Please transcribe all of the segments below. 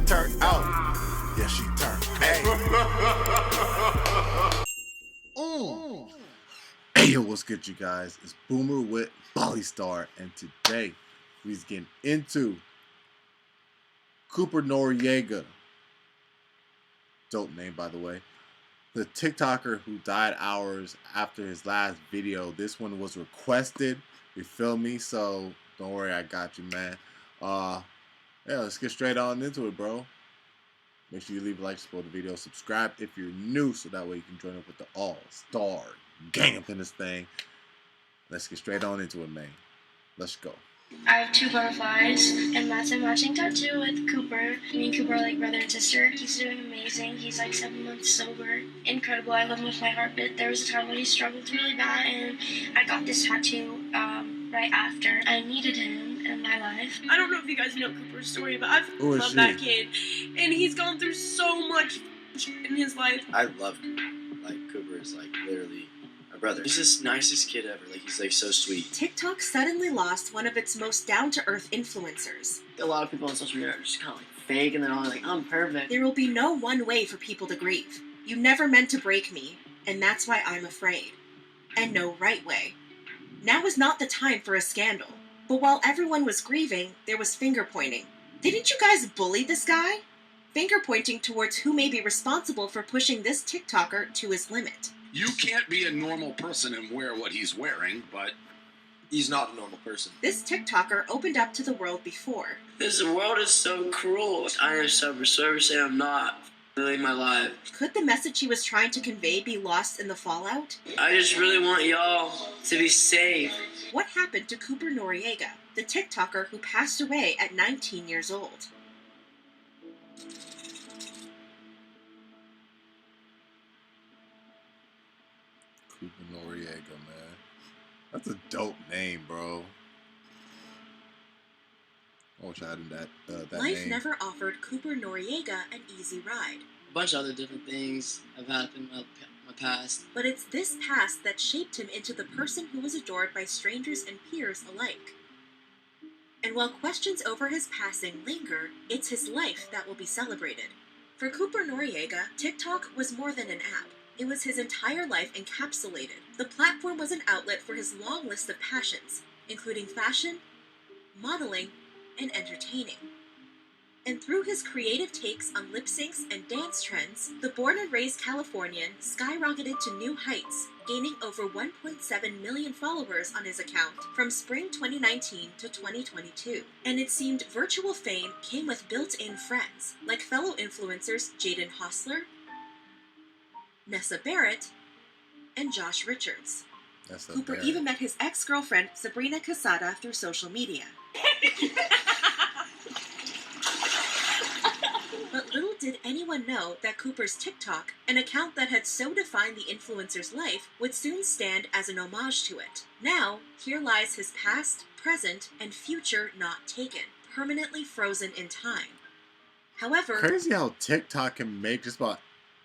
turned out. Yeah, she turned. Hey. Hey, yo, what's good, you guys? It's Boomer with Bolly Star, and today we're getting into Cooper Noriega. Dope name, by the way. The TikToker who died hours after his last video. This one was requested. You feel me? So don't worry, I got you, man. Yeah, let's get straight on into it, bro. Make sure you leave a like, support the video, subscribe if you're new, so that way you can join up with the all-star gang up in this thing. Let's get straight on into it, man. Let's go. I have two butterflies, and that's a matching tattoo with Cooper. Me and Cooper are like brother and sister. He's doing amazing. He's like 7 months sober. Incredible. I love him with my heart, but there was a time when he struggled really bad, and I got this tattoo right after. I needed him in my life. I don't know if you guys know Cooper's story, but I've loved that kid, and he's gone through so much in his life. I love Cooper. Like, Cooper is like literally my brother. He's just nicest kid ever. Like, he's like so sweet. TikTok suddenly lost one of its most down-to-earth influencers. A lot of people on social media are just kind of like fake, and they're all like, I'm perfect. There will be no one way for people to grieve. You never meant to break me, and that's why I'm afraid. And no right way. Now is not the time for a scandal. But while everyone was grieving, there was finger-pointing. Didn't you guys bully this guy? Finger-pointing towards who may be responsible for pushing this TikToker to his limit. You can't be a normal person and wear what he's wearing, but He's not a normal person. This TikToker opened up to the world before. This world is so cruel. I am service and I'm not living my life. Could the message he was trying to convey be lost in the fallout? I just really want y'all to be safe. What happened to Cooper Noriega, the TikToker who passed away at 19 years old? Cooper Noriega, man. That's a dope name, bro. I wish I had that Life name. never offered Cooper Noriega an easy ride. A bunch of other different things have happened in my past. But it's this past that shaped him into the person who was adored by strangers and peers alike. And while questions over his passing linger, it's his life that will be celebrated. For Cooper Noriega, TikTok was more than an app. It was his entire life encapsulated. The platform was an outlet for his long list of passions, including fashion, modeling, and entertaining. And through his creative takes on lip syncs and dance trends, the born and raised Californian skyrocketed to new heights, gaining over 1.7 million followers on his account from spring 2019 to 2022. And it seemed virtual fame came with built-in friends, like fellow influencers Jaden Hossler, Nessa Barrett, and Josh Richards. Cooper even met his ex-girlfriend Sabrina through social media. But little did anyone know that Cooper's TikTok, an account that had so defined the influencer's life, would soon stand as an homage to it. Now, here lies his past, present, and future not taken, permanently frozen in time. However, Crazy how TikTok can make just about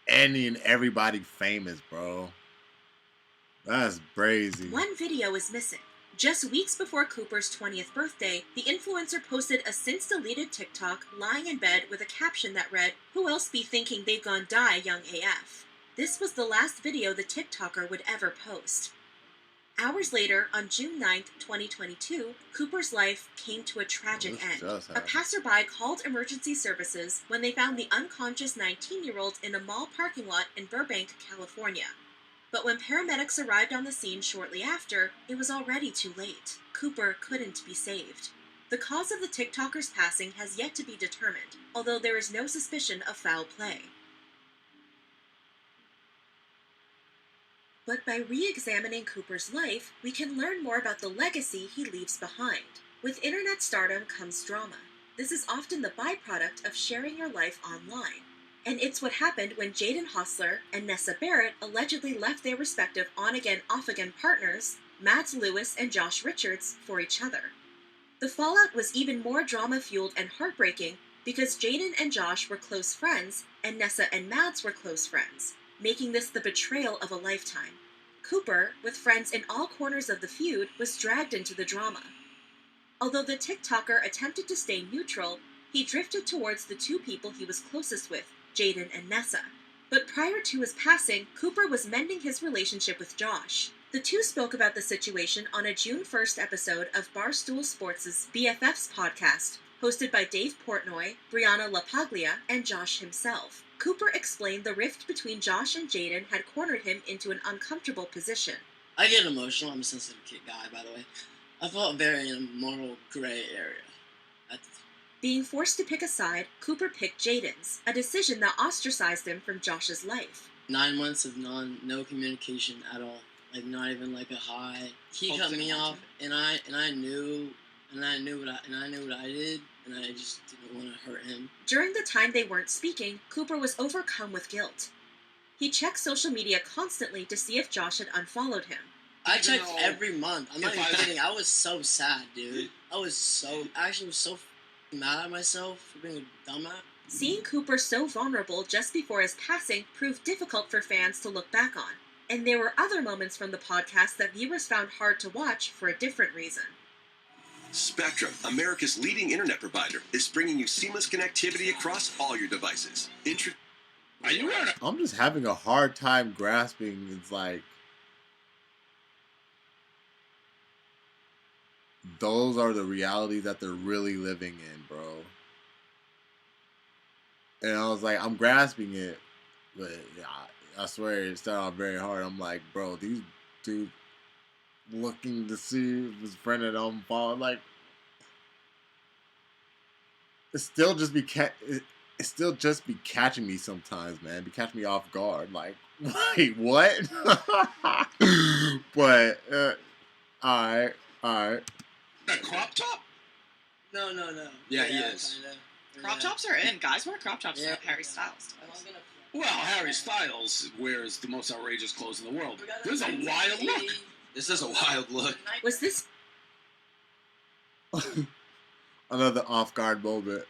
any and everybody famous, bro. That's crazy. one video is missing. Just weeks before Cooper's 20th birthday, the influencer posted a since-deleted TikTok lying in bed with a caption that read, "Who else be thinking they gon' die young AF?" This was the last video the TikToker would ever post. Hours later, on June 9th, 2022, Cooper's life came to a tragic end. A passerby called emergency services when they found the unconscious 19-year-old in a mall parking lot in Burbank, California. But when paramedics arrived on the scene shortly after, it was already too late. Cooper couldn't be saved. The cause of the TikToker's passing has yet to be determined, although there is no suspicion of foul play. But by re-examining Cooper's life, we can learn more about the legacy he leaves behind. With internet stardom comes drama. This is often the byproduct of sharing your life online. And it's what happened when Jaden Hossler and Nessa Barrett allegedly left their respective on-again, off-again partners, Mads Lewis and Josh Richards, for each other. The fallout was even more drama-fueled and heartbreaking because Jaden and Josh were close friends and Nessa and Mads were close friends, making this the betrayal of a lifetime. Cooper, with friends in all corners of the feud, was dragged into the drama. Although the TikToker attempted to stay neutral, He drifted towards the two people he was closest with, Jaden and Nessa. But prior to his passing, Cooper was mending his relationship with Josh. The two spoke about the situation on a June 1st episode of Barstool Sports' BFFs podcast, hosted by Dave Portnoy, Brianna LaPaglia, and Josh himself. Cooper explained the rift between Josh and Jaden had cornered him into an uncomfortable position. I get emotional. I'm a sensitive kid guy, by the way. I felt very in a moral gray area. Being forced to pick a side, Cooper picked Jaden's, a decision that ostracized him from Josh's life. 9 months of no communication at all. Like, not even like a hi. He cut me off, and I knew what I did, and I just didn't want to hurt him. During the time they weren't speaking, Cooper was overcome with guilt. He checked social media constantly to see if Josh had unfollowed him. I checked every month. I'm not even kidding. I was so sad, dude. I was so mad at myself for being a dumbass. Seeing Cooper so vulnerable just before his passing proved difficult for fans to look back on. And there were other moments from the podcast that viewers found hard to watch for a different reason. Spectrum, America's leading internet provider, is bringing you seamless connectivity across all your devices. I'm just having a hard time grasping. It's like, those are the realities that they're really living in, bro. And I was like, I'm grasping it, but I swear it started off very hard. I'm like, bro, these dudes looking to see if his friend had unfollowed, like, it still just be catching me sometimes, man. Be catching me off guard, like, wait, what? But all right. A crop top? No. Yeah, he is. Kinda. Crop tops are in. Guys wear crop tops. Yeah. Harry Styles. Well, Harry Styles wears the most outrageous clothes in the world. This is a wild look. This is a wild look. Was this Another off-guard moment.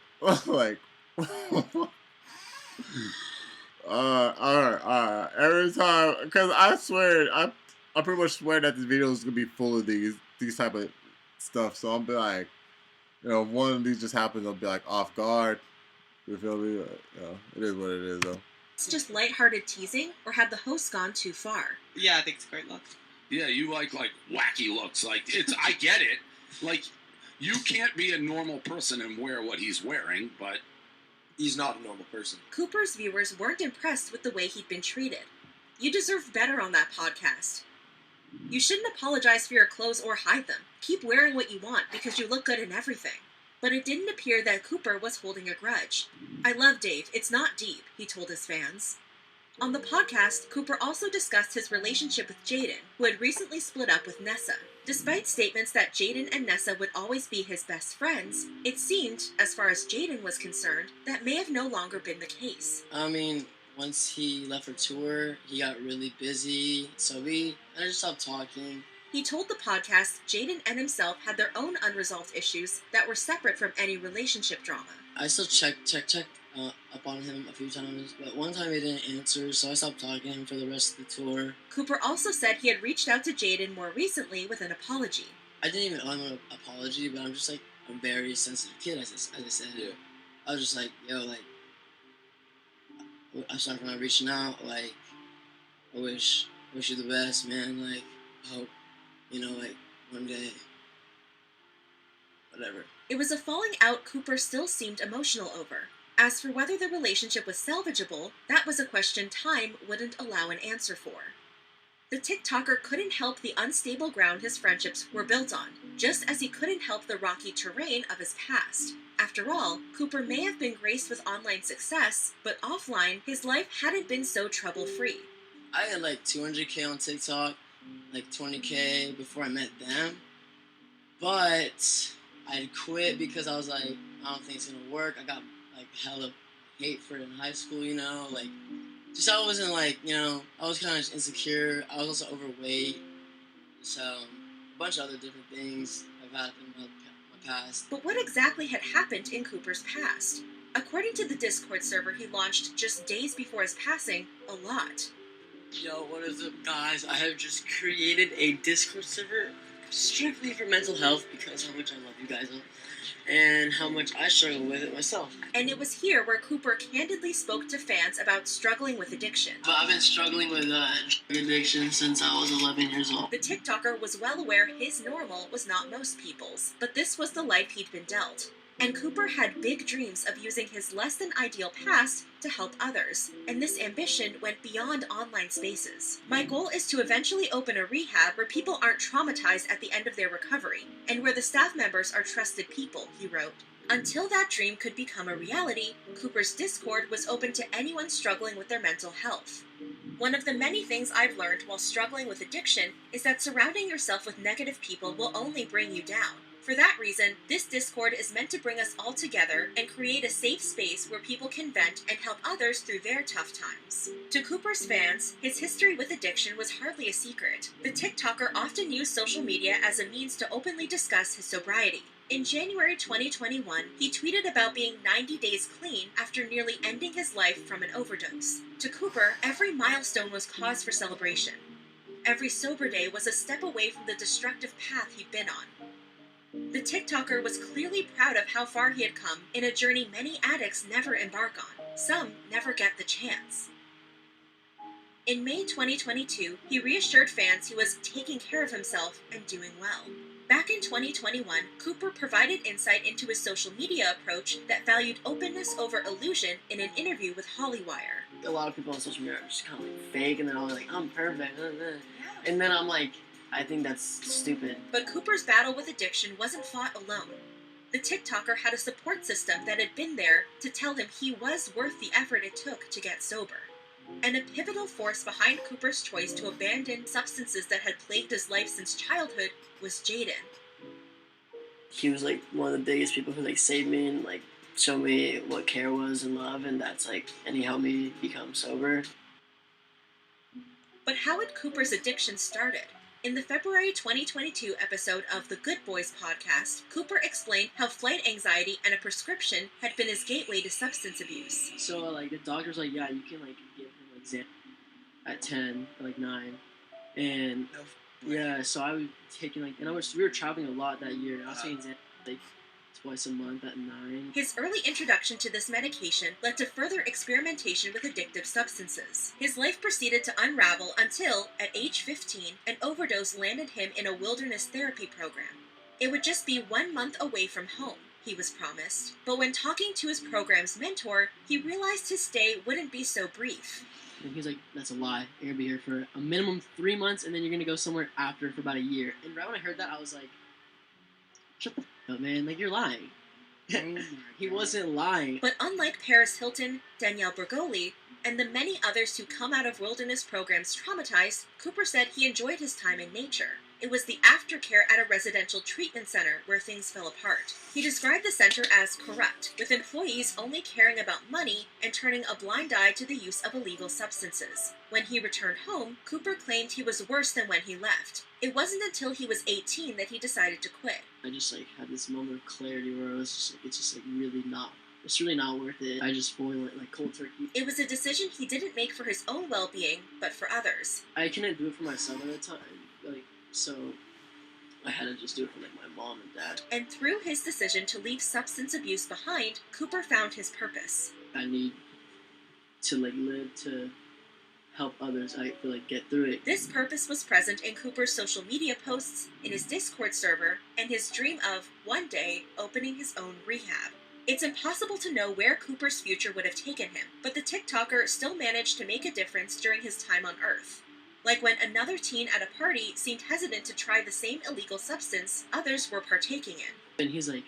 Like, alright. Every time, because I swear, I pretty much swear that this video is gonna be full of these type of stuff. So I'll be like, if one of these just happens, I'll be like off guard. You feel me? It is what it is, though. It's just lighthearted teasing, or had the host gone too far? Yeah, I think it's a great look. Yeah, you like wacky looks. Like, I get it. Like, you can't be a normal person and wear what he's wearing, but He's not a normal person. Cooper's viewers weren't impressed with the way he'd been treated. You deserve better on that podcast. You shouldn't apologize for your clothes or hide them. Keep wearing what you want because you look good in everything. But it didn't appear that Cooper was holding a grudge. I love Dave, it's not deep, he told his fans. On the podcast, Cooper also discussed his relationship with Jaden, who had recently split up with Nessa. Despite statements that Jaden and Nessa would always be his best friends, it seemed, as far as Jaden was concerned, that may have no longer been the case. I mean, once he left for tour, he got really busy, so I just stopped talking. He told the podcast Jaden and himself had their own unresolved issues that were separate from any relationship drama. I still checked up on him a few times, but one time he didn't answer, so I stopped talking to him for the rest of the tour. Cooper also said he had reached out to Jaden more recently with an apology. I didn't even owe him an apology, but I'm just like a very sensitive kid, as I said. Yeah. I was just like, yo, like, I'm sorry for not reaching out. Like, I wish you the best, man. Like, I hope, like, one day, whatever. It was a falling out Cooper still seemed emotional over. As for whether the relationship was salvageable, that was a question time wouldn't allow an answer for. The TikToker couldn't help the unstable ground his friendships were built on, just as he couldn't help the rocky terrain of his past. After all, Cooper may have been graced with online success, but offline, his life hadn't been so trouble-free. I had like 200K on TikTok, like 20K before I met them, but I quit because I was like, I don't think it's gonna work. I got like hella hate for it in high school, like, just I wasn't like, I was kind of insecure. I was also overweight, so a bunch of other different things I've had in my past. But what exactly had happened in Cooper's past? According to the Discord server he launched just days before his passing, a lot. Yo, what is up, guys? I have just created a Discord server strictly for mental health because how much I love you guys all, and how much I struggle with it myself. And it was here where Cooper candidly spoke to fans about struggling with addiction. But I've been struggling with addiction since I was 11 years old. The TikToker was well aware his normal was not most people's, but this was the life he'd been dealt. And Cooper had big dreams of using his less-than-ideal past to help others, and this ambition went beyond online spaces. My goal is to eventually open a rehab where people aren't traumatized at the end of their recovery, and where the staff members are trusted people, he wrote. Until that dream could become a reality, Cooper's Discord was open to anyone struggling with their mental health. One of the many things I've learned while struggling with addiction is that surrounding yourself with negative people will only bring you down. For that reason, this Discord is meant to bring us all together and create a safe space where people can vent and help others through their tough times. To Cooper's fans, his history with addiction was hardly a secret. The TikToker often used social media as a means to openly discuss his sobriety. In January 2021, he tweeted about being 90 days clean after nearly ending his life from an overdose. To Cooper, every milestone was cause for celebration. Every sober day was a step away from the destructive path he'd been on. The TikToker was clearly proud of how far he had come in a journey many addicts never embark on. Some never get the chance. In May 2022, he reassured fans he was taking care of himself and doing well. Back in 2021, Cooper provided insight into his social media approach that valued openness over illusion in an interview with Hollywire. A lot of people on social media are just kind of like fake, and they're all like, I'm perfect. And then I'm like, I think that's stupid. But Cooper's battle with addiction wasn't fought alone. The TikToker had a support system that had been there to tell him he was worth the effort it took to get sober. And a pivotal force behind Cooper's choice to abandon substances that had plagued his life since childhood was Jaden. He was like one of the biggest people who like saved me and like showed me what care was and love, and and he helped me become sober. But how had Cooper's addiction started? In the February 2022 episode of the Good Boys podcast, Cooper explained how flight anxiety and a prescription had been his gateway to substance abuse. So, like, the doctor's like, yeah, you can, like, give him, like, Xanax at 10 or, like, 9. And, yeah, so I was taking, like, and we were traveling a lot that year, and I was taking Xanax, like, twice a month at 9. His early introduction to this medication led to further experimentation with addictive substances. His life proceeded to unravel until, at age 15, an overdose landed him in a wilderness therapy program. It would just be 1 month away from home, he was promised. But when talking to his program's mentor, he realized his stay wouldn't be so brief. And he was like, that's a lie. You're going to be here for a minimum 3 months, and then you're going to go somewhere after for about a year. And right when I heard that, I was like, shut the f*** up, man. Like, you're lying. He wasn't lying. But unlike Paris Hilton, Danielle Bergoli, and the many others who come out of wilderness programs traumatized, Cooper said he enjoyed his time in nature. It was the aftercare at a residential treatment center where things fell apart. He described the center as corrupt, with employees only caring about money and turning a blind eye to the use of illegal substances. When he returned home, Cooper claimed he was worse than when he left. It wasn't until he was 18 that he decided to quit. I just like had this moment of clarity where I was just like, it's really not worth it. I just fully went like cold turkey. It was a decision he didn't make for his own well-being, but for others. I couldn't do it for myself at the time, so I had to just do it for like my mom and dad. And through his decision to leave substance abuse behind, Cooper found his purpose. I need to like live to help others. I feel like get through it. This purpose was present in Cooper's social media posts, in his Discord server, and his dream of, one day, opening his own rehab. It's impossible to know where Cooper's future would have taken him, but the TikToker still managed to make a difference during his time on Earth. Like when another teen at a party seemed hesitant to try the same illegal substance others were partaking in. And he's like,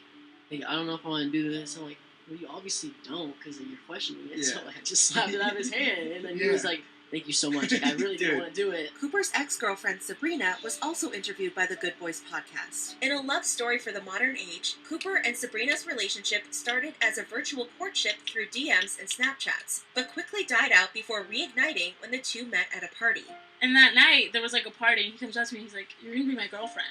hey, I don't know if I want to do this. I'm like, well, you obviously don't, because you're questioning it. Yeah. So I just slapped it out of his hand, and then he was like, thank you so much. Like, I really don't want to do it. Cooper's ex-girlfriend, Sabrina, was also interviewed by the Good Boys podcast. In a love story for the modern age, Cooper and Sabrina's relationship started as a virtual courtship through DMs and Snapchats, but quickly died out before reigniting when the two met at a party. And that night, there was like a party, and he comes up to me, he's like, you're gonna be my girlfriend.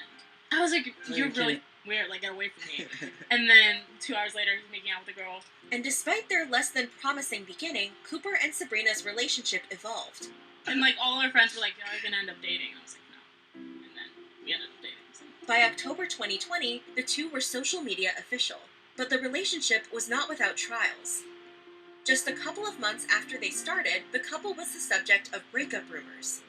I was like, you're really weird, like, get away from me. And then 2 hours later, he's making out with a girl. And despite their less than promising beginning, Cooper and Sabrina's relationship evolved. And like all our friends were like, "You're gonna end up dating." And I was like, "No." And then we ended up dating. So. By October 2020, the two were social media official, but the relationship was not without trials. Just a couple of months after they started, the couple was the subject of breakup rumors.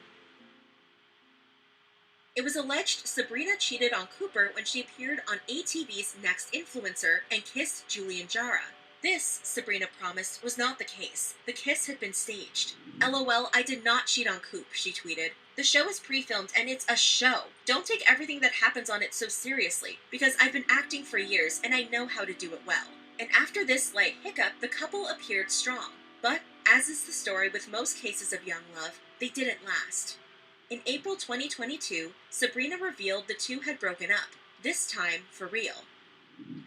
It was alleged Sabrina cheated on Cooper when she appeared on ATV's Next Influencer and kissed Julian Jara. This, Sabrina promised, was not the case. The kiss had been staged. LOL, I did not cheat on Coop, she tweeted. The show is pre-filmed and it's a show. Don't take everything that happens on it so seriously, because I've been acting for years and I know how to do it well. And after this slight hiccup, the couple appeared strong. But, as is the story with most cases of young love, they didn't last. In April 2022, Sabrina revealed the two had broken up, this time for real.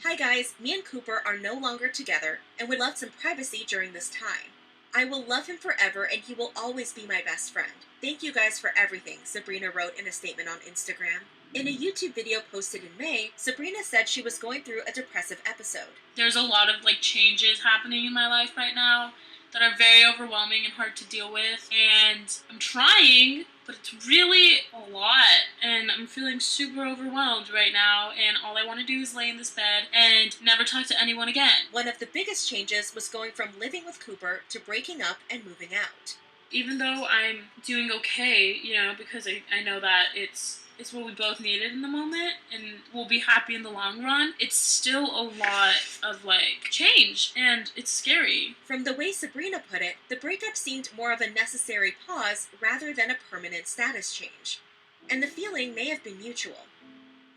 Hi guys, me and Cooper are no longer together and would love some privacy during this time. I will love him forever and he will always be my best friend. Thank you guys for everything, Sabrina wrote in a statement on Instagram. In a YouTube video posted in May, Sabrina said she was going through a depressive episode. There's a lot of changes happening in my life right now that are very overwhelming and hard to deal with, and I'm trying, but it's really a lot, and I'm feeling super overwhelmed right now, and all I want to do is lay in this bed and never talk to anyone again. One of the biggest changes was going from living with Cooper to breaking up and moving out. Even though I'm doing okay, because I know that it's what we both needed in the moment, and we'll be happy in the long run, it's still a lot of change, and it's scary. From the way Sabrina put it, the breakup seemed more of a necessary pause rather than a permanent status change. And the feeling may have been mutual.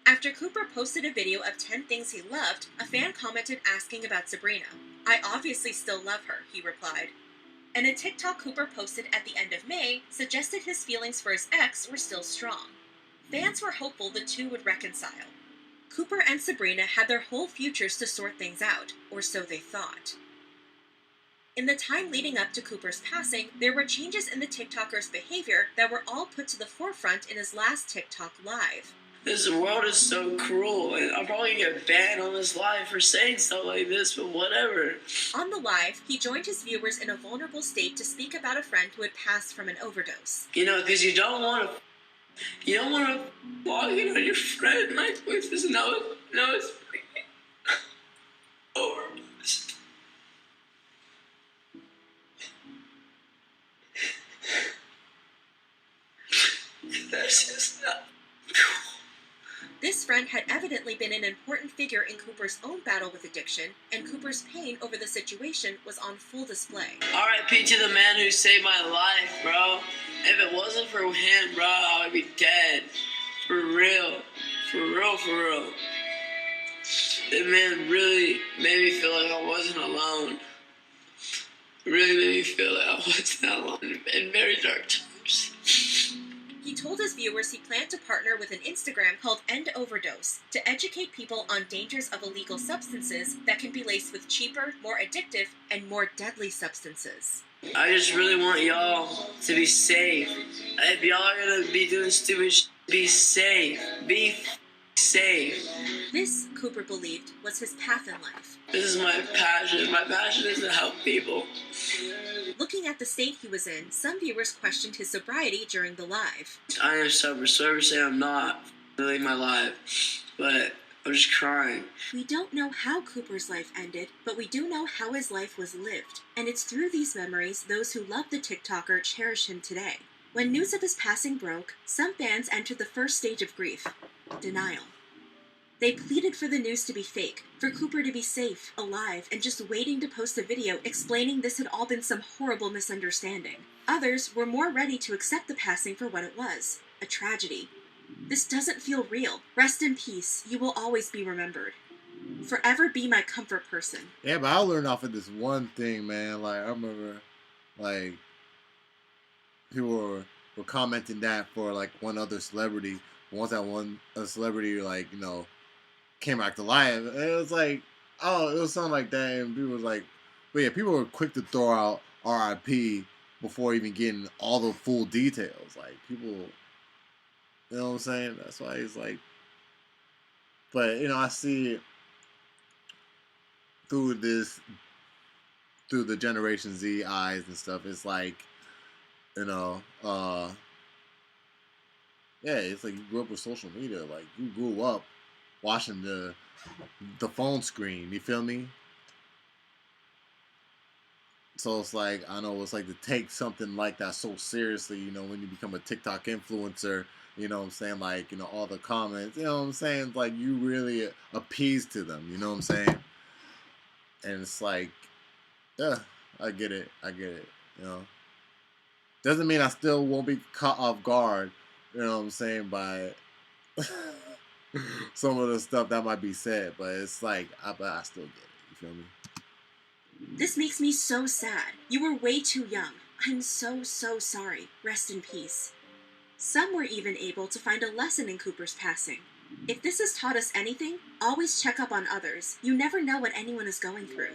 After Cooper posted a video of 10 things he loved, a fan commented asking about Sabrina. I obviously still love her, he replied. And a TikTok Cooper posted at the end of May suggested his feelings for his ex were still strong. Fans were hopeful the two would reconcile. Cooper and Sabrina had their whole futures to sort things out, or so they thought. In the time leading up to Cooper's passing, there were changes in the TikToker's behavior that were all put to the forefront in his last TikTok live. This world is so cruel, and I'm probably gonna get banned on this live for saying stuff like this, but whatever. On the live, he joined his viewers in a vulnerable state to speak about a friend who had passed from an overdose. Because you don't want to log in on your friend. My wife is no, it's overdose. That's just not cool. This friend had evidently been an important figure in Cooper's own battle with addiction, and Cooper's pain over the situation was on full display. R.I.P. to the man who saved my life, bro. If it wasn't for him, bro, I would be dead. For real. For real, for real. That man really made me feel like I wasn't alone. It really made me feel like I wasn't alone in very dark times. He told his viewers he planned to partner with an Instagram called End Overdose to educate people on dangers of illegal substances that can be laced with cheaper, more addictive, and more deadly substances. I just really want y'all to be safe. If y'all are gonna be doing stupid shit, be safe. Be safe. This, Cooper believed, was his path in life. This is my passion. My passion is to help people. Looking at the state he was in, some viewers questioned his sobriety during the live. I am sober, so ever say I'm not living my life, but I'm just crying. We don't know how Cooper's life ended, but we do know how his life was lived. And it's through these memories those who love the TikToker cherish him today. When news of his passing broke, some fans entered the first stage of grief: denial. They pleaded for the news to be fake, for Cooper to be safe, alive, and just waiting to post a video explaining this had all been some horrible misunderstanding. Others were more ready to accept the passing for what it was: a tragedy. This doesn't feel real. Rest in peace. You will always be remembered. Forever be my comfort person. Yeah, but I learned off of this one thing, man. I remember, people were commenting that for, one other celebrity. Once a celebrity, came back to life. And it was it was something like that. And people was but yeah, people were quick to throw out RIP before even getting all the full details. People, you know what I'm saying? That's why he's but, I see it through the Generation Z eyes and stuff. It's yeah, it's like you grew up with social media. Like you grew up watching the phone screen. You feel me? So it's like I know it's like to take something like that so seriously. You know, when you become a TikTok influencer, you know what I'm saying? Like all the comments. You know what I'm saying? Like you really appease to them. You know what I'm saying? And it's like, yeah, I get it. I get it. You know, doesn't mean I still won't be caught off guard. You know what I'm saying? By some of the stuff that might be said, but it's like I still get it. You feel me? This makes me so sad. You were way too young. I'm so sorry. Rest in peace. Some were even able to find a lesson in Cooper's passing. If this has taught us anything, always check up on others. You never know what anyone is going through.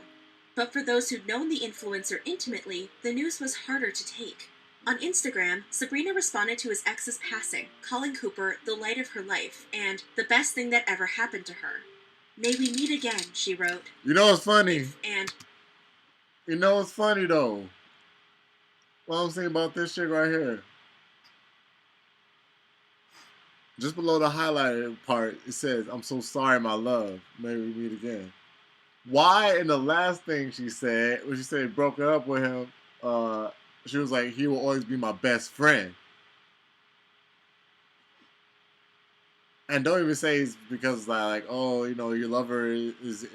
But for those who'd known the influencer intimately, the news was harder to take. On Instagram, Sabrina responded to his ex's passing, calling Cooper the light of her life and the best thing that ever happened to her. May we meet again, she wrote. You know what's funny? And you know what's funny though? What I'm saying about this shit right here. Just below the highlighted part, it says, "I'm so sorry, my love. May we meet again." Why in the last thing she said, when she said broke up with him, she was like, "He will always be my best friend." And don't even say it's because like, oh, your lover is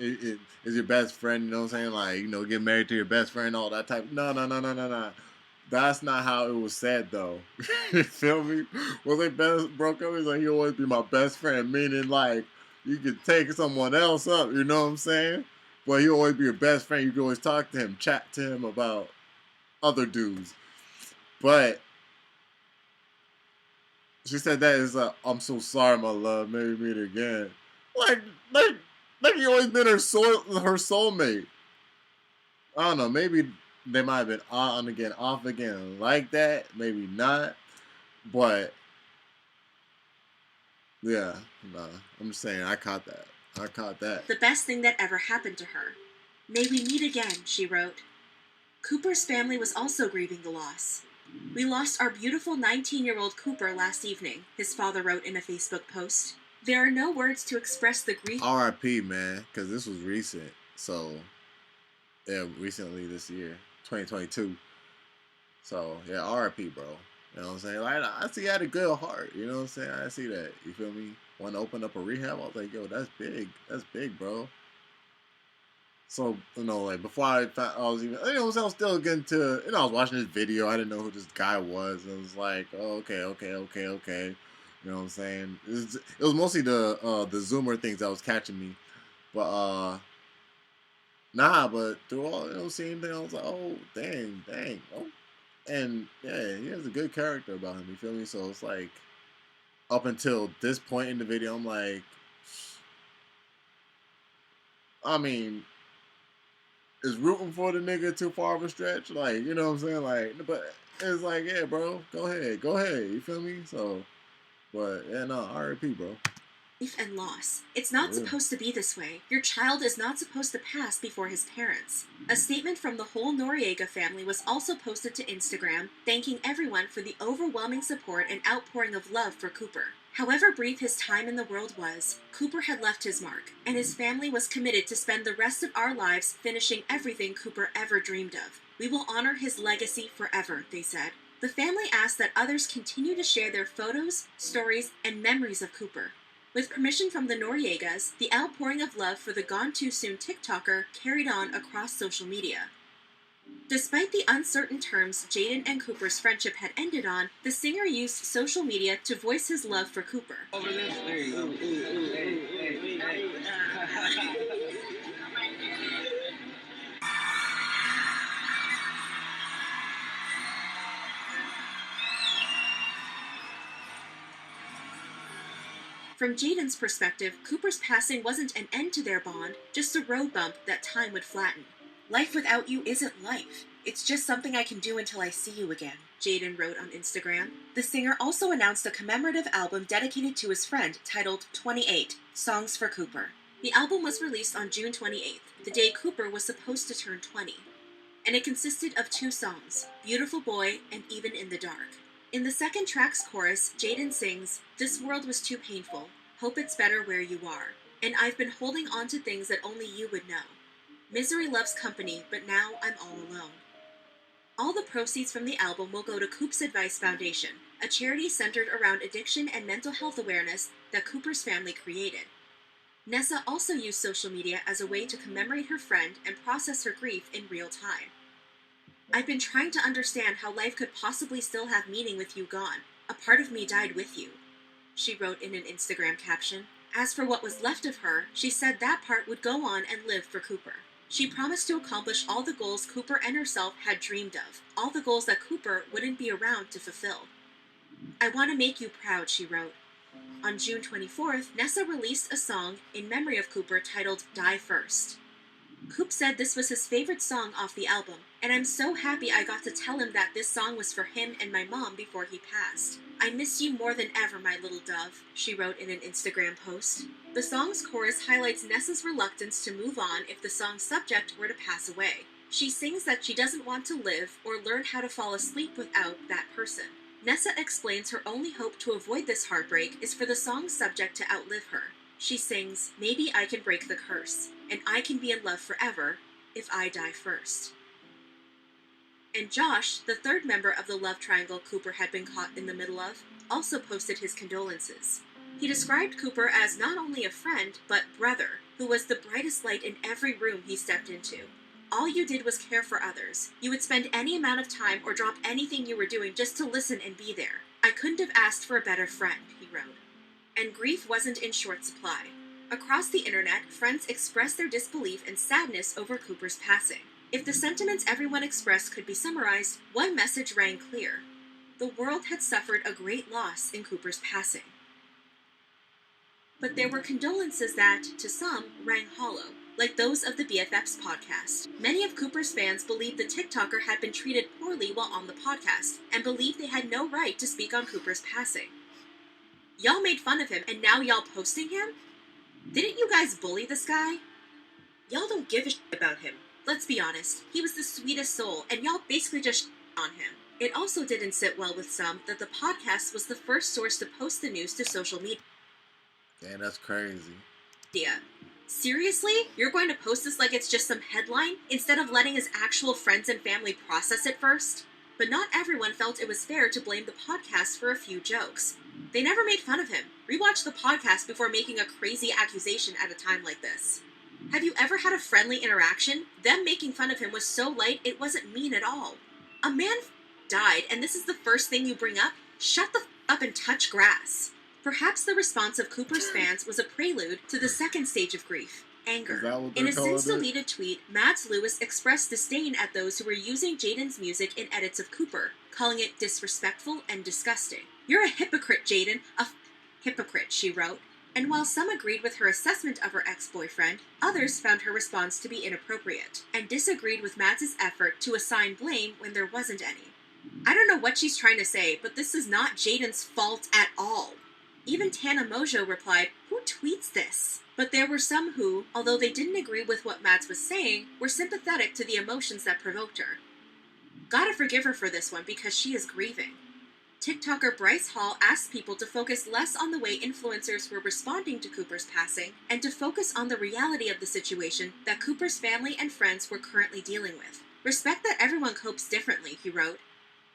your best friend. You know what I'm saying? Like, get married to your best friend, all that type. No. That's not how it was said though. You feel me? When they broke up, he's like, he'll always be my best friend, meaning like you could take someone else up. You know what I'm saying? But he'll always be your best friend. You can always talk to him, chat to him about other dudes. But she said that is I'm so sorry, my love. Maybe meet again. Like you always been her soulmate. I don't know. Maybe they might have been on again, off again, like that. Maybe not. But yeah, nah. I'm just saying. I caught that. the best thing that ever happened to her. May we meet again, she wrote. Cooper's family was also grieving the loss. We lost our beautiful 19-year-old Cooper last evening, his father wrote in a Facebook post. There are no words to express the grief. R.I.P. man, because this was recent. So, yeah, recently this year, 2022. So, yeah, R.I.P. bro. You know what I'm saying? Like, I see he had a good heart. You know what I'm saying? I see that. You feel me? Want to open up a rehab? I was like, yo, that's big. That's big, bro. So, like before I was even, I was still getting to, I was watching this video. I didn't know who this guy was. It was like, oh, okay. You know what I'm saying? It was mostly the Zoomer things that was catching me. But, but through all, seeing things, I was like, oh, dang. Oh. And, yeah, he has a good character about him. You feel me? So it's like, up until this point in the video, I'm like, I mean, is rooting for the nigga too far of a stretch? Like, you know what I'm saying? Like, but it's like, yeah, bro, go ahead. You feel me? So, but yeah, no, R.I.P., bro. Grief and loss. It's not supposed to be this way. Your child is not supposed to pass before his parents. A statement from the whole Noriega family was also posted to Instagram, thanking everyone for the overwhelming support and outpouring of love for Cooper. However brief his time in the world was, Cooper had left his mark, and his family was committed to spend the rest of our lives finishing everything Cooper ever dreamed of. We will honor his legacy forever, they said. The family asked that others continue to share their photos, stories, and memories of Cooper. With permission from the Noriegas, the outpouring of love for the Gone Too Soon TikToker carried on across social media. Despite the uncertain terms Jaden and Cooper's friendship had ended on, the singer used social media to voice his love for Cooper. Over this, there you go. From Jaden's perspective, Cooper's passing wasn't an end to their bond, just a road bump that time would flatten. Life without you isn't life. It's just something I can do until I see you again, Jaden wrote on Instagram. The singer also announced a commemorative album dedicated to his friend titled 28, Songs for Cooper. The album was released on June 28th, the day Cooper was supposed to turn 20. And it consisted of 2 songs, Beautiful Boy and Even in the Dark. In the second track's chorus, Jaden sings, "This world was too painful. Hope it's better where you are. And I've been holding on to things that only you would know. Misery loves company, but now I'm all alone." All the proceeds from the album will go to Coop's Advice Foundation, a charity centered around addiction and mental health awareness that Cooper's family created. Nessa also used social media as a way to commemorate her friend and process her grief in real time. "I've been trying to understand how life could possibly still have meaning with you gone. A part of me died with you," she wrote in an Instagram caption. As for what was left of her, she said that part would go on and live for Cooper. She promised to accomplish all the goals Cooper and herself had dreamed of, all the goals that Cooper wouldn't be around to fulfill. "I want to make you proud," she wrote. On June 24th, Nessa released a song in memory of Cooper titled "Die First." Coop said this was his favorite song off the album, and "I'm so happy I got to tell him that this song was for him and my mom before he passed. I miss you more than ever, my little dove," she wrote in an Instagram post. The song's chorus highlights Nessa's reluctance to move on if the song's subject were to pass away. She sings that she doesn't want to live or learn how to fall asleep without that person. Nessa explains her only hope to avoid this heartbreak is for the song's subject to outlive her. She sings, "Maybe I can break the curse, and I can be in love forever if I die first." And Josh, the third member of the love triangle Cooper had been caught in the middle of, also posted his condolences. He described Cooper as not only a friend, but brother, who was the brightest light in every room he stepped into. "All you did was care for others. You would spend any amount of time or drop anything you were doing just to listen and be there. I couldn't have asked for a better friend," he wrote. And grief wasn't in short supply. Across the internet, friends expressed their disbelief and sadness over Cooper's passing. If the sentiments everyone expressed could be summarized, one message rang clear. The world had suffered a great loss in Cooper's passing. But there were condolences that, to some, rang hollow, like those of the BFFs podcast. Many of Cooper's fans believed the TikToker had been treated poorly while on the podcast, and believed they had no right to speak on Cooper's passing. "Y'all made fun of him, and now y'all posting him? Didn't you guys bully this guy? Y'all don't give a shit about him. Let's be honest, he was the sweetest soul, and y'all basically just on him." It also didn't sit well with some that the podcast was the first source to post the news to social media. Damn, that's crazy. Seriously? You're going to post this like it's just some headline, instead of letting his actual friends and family process it first? But not everyone felt it was fair to blame the podcast for a few jokes. They never made fun of him. Rewatch the podcast before making a crazy accusation at a time like this. Have you ever had a friendly interaction? Them making fun of him was so light it wasn't mean at all. A man died, and this is the first thing you bring up? Shut the up and touch grass. Perhaps the response of Cooper's fans was a prelude to the second stage of grief, anger. In a since-deleted tweet, Mads Lewis expressed disdain at those who were using Jaden's music in edits of Cooper, calling it disrespectful and disgusting. "You're a hypocrite, Jaden, a hypocrite," she wrote. And while some agreed with her assessment of her ex-boyfriend, others found her response to be inappropriate, and disagreed with Mads' effort to assign blame when there wasn't any. "I don't know what she's trying to say, but this is not Jaden's fault at all." Even Tana Mojo replied, "Who tweets this?" But there were some who, although they didn't agree with what Mads was saying, were sympathetic to the emotions that provoked her. Gotta forgive her for this one because she is grieving. TikToker Bryce Hall asked people to focus less on the way influencers were responding to Cooper's passing, and to focus on the reality of the situation that Cooper's family and friends were currently dealing with. "Respect that everyone copes differently," he wrote.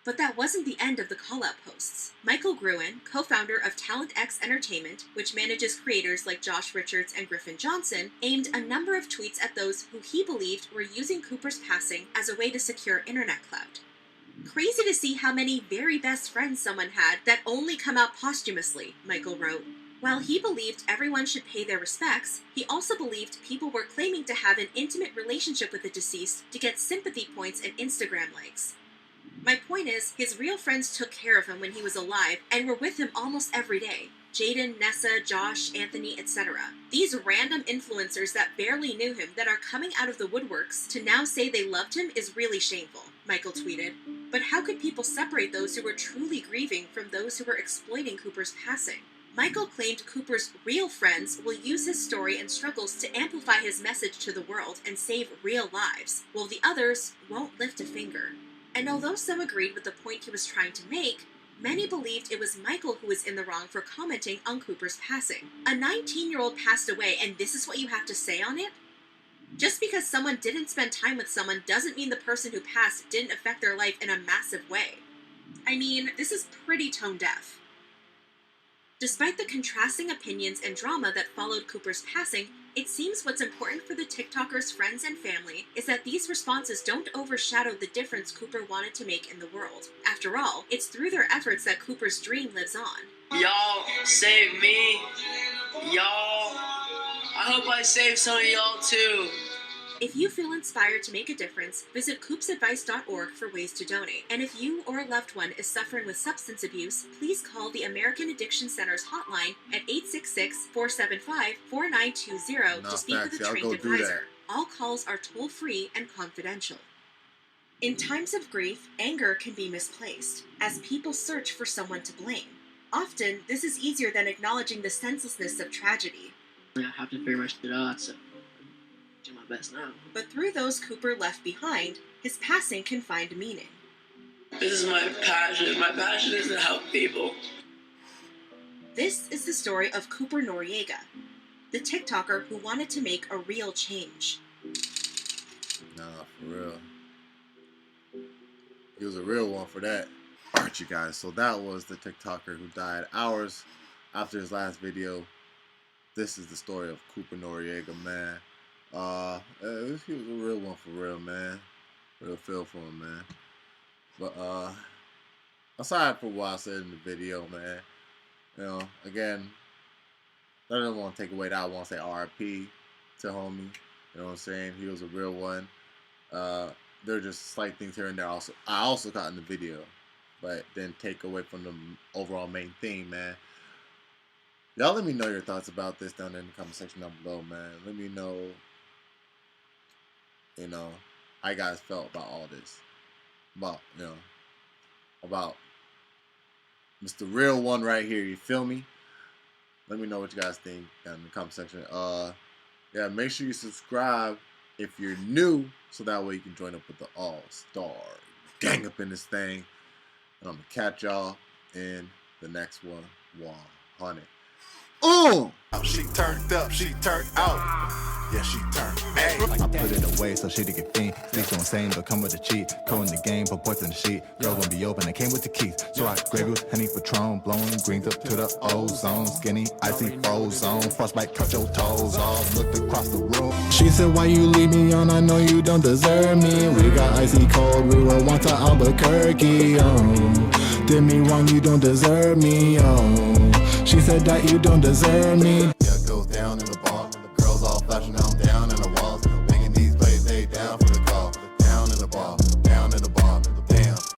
But that wasn't the end of the call-out posts. Michael Gruen, co-founder of Talent X Entertainment, which manages creators like Josh Richards and Griffin Johnson, aimed a number of tweets at those who he believed were using Cooper's passing as a way to secure internet clout. "Crazy to see how many very best friends someone had that only come out posthumously," Michael wrote. While he believed everyone should pay their respects, he also believed people were claiming to have an intimate relationship with the deceased to get sympathy points and Instagram likes. "My point is, his real friends took care of him when he was alive and were with him almost every day. Jaden, Nessa, Josh, Anthony, etc. These random influencers that barely knew him that are coming out of the woodworks to now say they loved him is really shameful," Michael tweeted. But how could people separate those who were truly grieving from those who were exploiting Cooper's passing? Michael claimed Cooper's real friends will use his story and struggles to amplify his message to the world and save real lives, while the others won't lift a finger. And although some agreed with the point he was trying to make, Many believed it was Michael who was in the wrong for commenting on Cooper's passing. A 19-year-old passed away, and this is what you have to say on it? Just because someone didn't spend time with someone doesn't mean the person who passed didn't affect their life in a massive way. I mean, this is pretty tone deaf. Despite the contrasting opinions and drama that followed Cooper's passing, it seems what's important for the TikToker's friends and family is that these responses don't overshadow the difference Cooper wanted to make in the world. After all, it's through their efforts that Cooper's dream lives on. Y'all save me. Y'all. I hope I save some of y'all too. If you feel inspired to make a difference, visit coopsadvice.org for ways to donate. And if you or a loved one is suffering with substance abuse, please call the American Addiction Center's hotline at 866-475-4920 to speak with a trained advisor. All calls are toll-free and confidential. In times of grief, anger can be misplaced, as people search for someone to blame. Often, this is easier than acknowledging the senselessness of tragedy. I have to figure my shit out, so do my best now. But through those Cooper left behind, his passing can find meaning. This is my passion. My passion is to help people. This is the story of Cooper Noriega, the TikToker who wanted to make a real change. Nah, for real. He was a real one for that. Alright, you guys, so that was the TikToker who died hours after his last video. This is the story of Cooper Noriega, man. He was a real one for real, man. Real feel for him, man. But aside from what I said in the video, man, you know, again, I don't want to take away that I want to say RIP to homie. You know what I'm saying? He was a real one. There are just slight things here and there. I also caught in the video, but then take away from the overall main theme, man. Y'all let me know your thoughts about this down in the comment section down below, man. Let me know, you know, how you guys felt about all this. About, you know, about Mr. Real One right here, you feel me? Let me know what you guys think down in the comment section. Yeah, make sure you subscribe if you're new, so that way you can join up with the all-star gang up in this thing. And I'm gonna catch y'all in the next one. 100. She turned up, she turned out. Yeah, she turned. Hey. I put it away so she can fiend. Speak so insane, but come with the cheat. Co in the game, but boys in the sheet. Girl gonna be open, I came with the keys. So I grab you, honey Patron, blowing greens up to the ozone. Skinny, icy, frozen. Frostbite, cut your toes off. Looked across the room. She said, why you leave me on? I know you don't deserve me. We got icy cold, we were once to Albuquerque. Did me wrong, you don't deserve me. She said that you don't deserve me. Yeah, it goes down in the